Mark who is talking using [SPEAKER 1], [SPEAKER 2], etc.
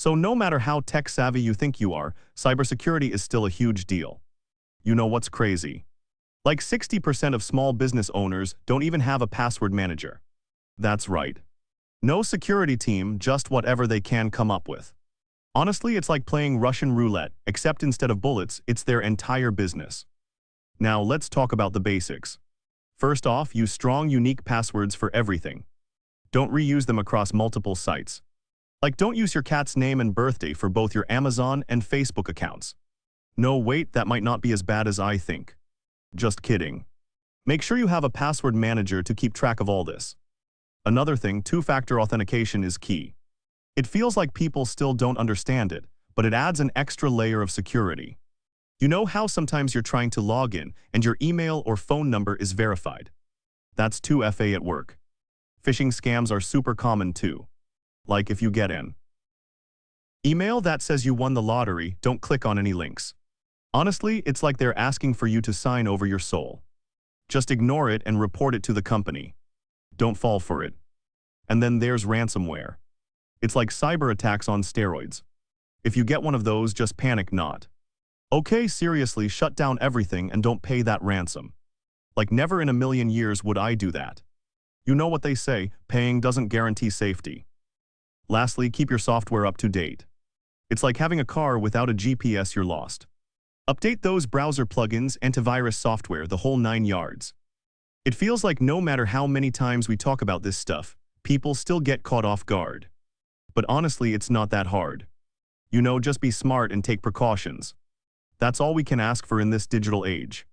[SPEAKER 1] So no matter how tech-savvy you think you are, cybersecurity is still a huge deal. You know what's crazy? Like 60% of small business owners don't even have a password manager. That's right. No security team, just whatever they can come up with. Honestly, it's like playing Russian roulette, except instead of bullets, it's their entire business. Now let's talk about the basics. First off, use strong, unique passwords for everything. Don't reuse them across multiple sites. Like, don't use your cat's name and birthday for both your Amazon and Facebook accounts. No, wait, that might not be as bad as I think. Just kidding. Make sure you have a password manager to keep track of all this. Another thing, two-factor authentication is key. It feels like people still don't understand it, but it adds an extra layer of security. You know how sometimes you're trying to log in and your email or phone number is verified? That's 2FA at work. Phishing scams are super common too. Like if you get an email that says you won the lottery, don't click on any links. Honestly, it's like they're asking for you to sign over your soul. Just ignore it and report it to the company. Don't fall for it. And then there's ransomware. It's like cyber attacks on steroids. If you get one of those, just panic not. Okay, seriously, shut down everything and don't pay that ransom. Like never in a million years would I do that. You know what they say, paying doesn't guarantee safety. Lastly, keep your software up to date. It's like having a car without a GPS, you're lost. Update those browser plugins, antivirus software, the whole 9 yards. It feels like no matter how many times we talk about this stuff, people still get caught off guard. But honestly, it's not that hard. You know, just be smart and take precautions. That's all we can ask for in this digital age.